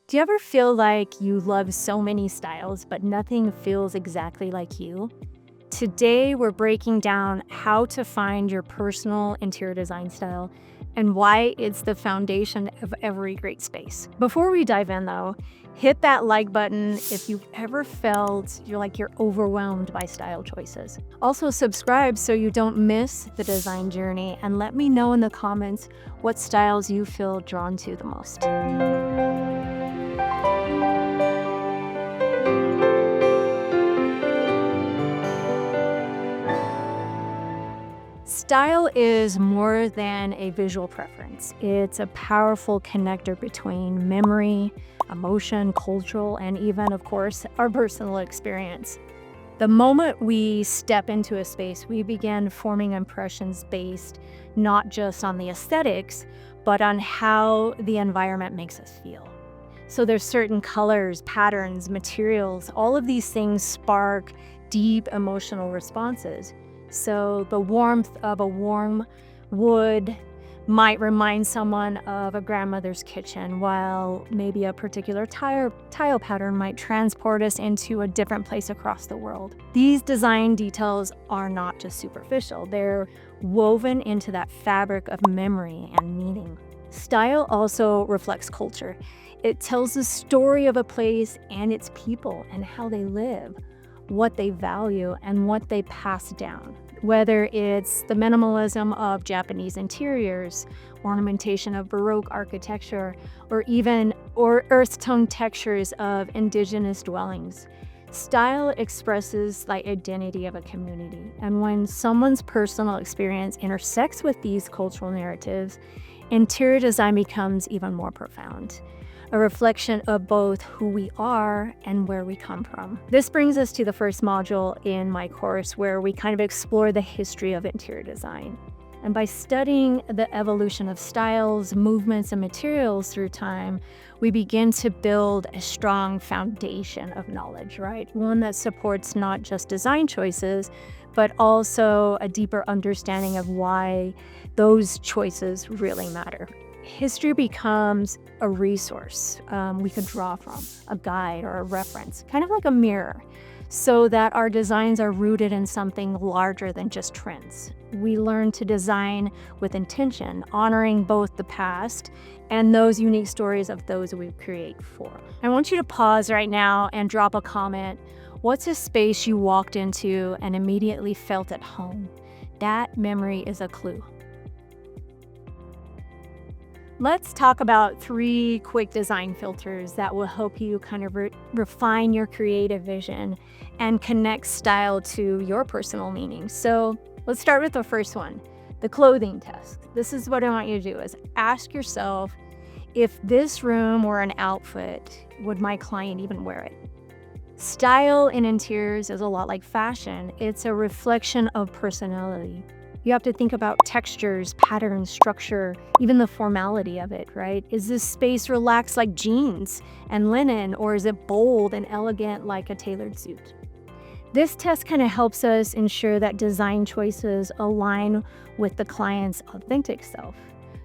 Do you ever feel like you love so many styles, but nothing feels exactly like you? Today, we're breaking down how to find your personal interior design style and why it's the foundation of every great space. Before we dive in, though, hit that like button if you've ever felt you're overwhelmed by style choices. Also, subscribe so you don't miss the design journey, and let me know in the comments what styles you feel drawn to the most. Style is more than a visual preference. It's a powerful connector between memory, emotion, cultural, and even, of course, our personal experience. The moment we step into a space, we begin forming impressions based not just on the aesthetics, but on how the environment makes us feel. So there's certain colors, patterns, materials, all of these things spark deep emotional responses. So the warmth of a warm wood might remind someone of a grandmother's kitchen, while maybe a particular tile pattern might transport us into a different place across the world. These design details are not just superficial, they're woven into that fabric of memory and meaning. Style also reflects culture. It tells the story of a place and its people and how they live, what they value, and what they pass down. Whether it's the minimalism of Japanese interiors, ornamentation of Baroque architecture, or earth tone textures of indigenous dwellings, style expresses the identity of a community. And when someone's personal experience intersects with these cultural narratives, interior design becomes even more profound, a reflection of both who we are and where we come from. This brings us to the first module in my course, where we kind of explore the history of interior design. And by studying the evolution of styles, movements, and materials through time, we begin to build a strong foundation of knowledge, right? One that supports not just design choices, but also a deeper understanding of why those choices really matter. History becomes a resource we could draw from, a guide or a reference, kind of like a mirror, so that our designs are rooted in something larger than just trends. We learn to design with intention, honoring both the past and those unique stories of those we create for. I want you to pause right now and drop a comment. What's a space you walked into and immediately felt at home? That memory is a clue. Let's talk about 3 quick design filters that will help you kind of refine your creative vision and connect style to your personal meaning. So let's start with the first one, the clothing test. This is what I want you to do: is ask yourself, if this room were an outfit, would my client even wear it? Style in interiors is a lot like fashion. It's a reflection of personality. You have to think about textures, patterns, structure, even the formality of it, right? Is this space relaxed like jeans and linen, or is it bold and elegant like a tailored suit? This test kind of helps us ensure that design choices align with the client's authentic self,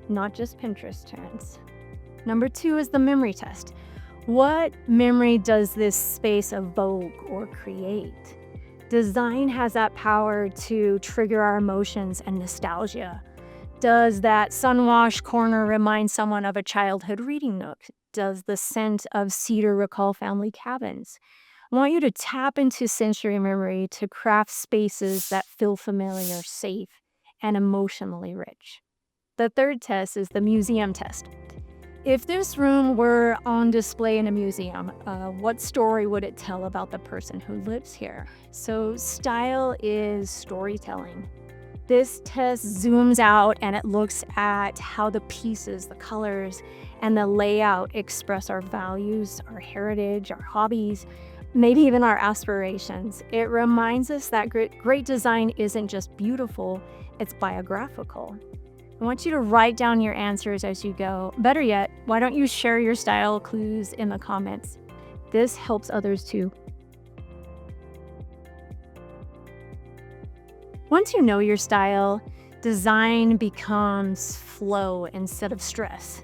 not just Pinterest trends. Number 2 is the memory test. What memory does this space evoke or create? Design has that power to trigger our emotions and nostalgia. Does that sun-washed corner remind someone of a childhood reading nook? Does the scent of cedar recall family cabins? I want you to tap into sensory memory to craft spaces that feel familiar, safe, and emotionally rich. The third test is the museum test. If this room were on display in a museum, what story would it tell about the person who lives here? So style is storytelling. This test zooms out and it looks at how the pieces, the colors, and the layout express our values, our heritage, our hobbies, maybe even our aspirations. It reminds us that great design isn't just beautiful, it's biographical. I want you to write down your answers as you go. Better yet, why don't you share your style clues in the comments? This helps others too. Once you know your style, design becomes flow instead of stress.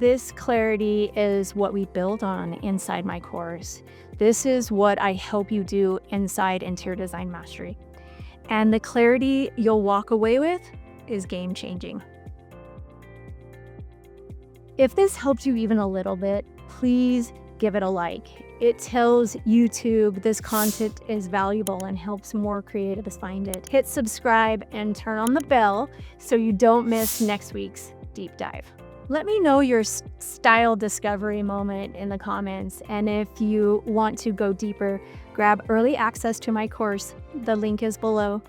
This clarity is what we build on inside my course. This is what I help you do inside Interior Design Mastery. And the clarity you'll walk away with is game-changing. If this helped you even a little bit, please give it a like. It tells YouTube this content is valuable and helps more creatives find it. Hit subscribe and turn on the bell so you don't miss next week's deep dive. Let me know your style discovery moment in the comments, and if you want to go deeper, grab early access to my course. The link is below.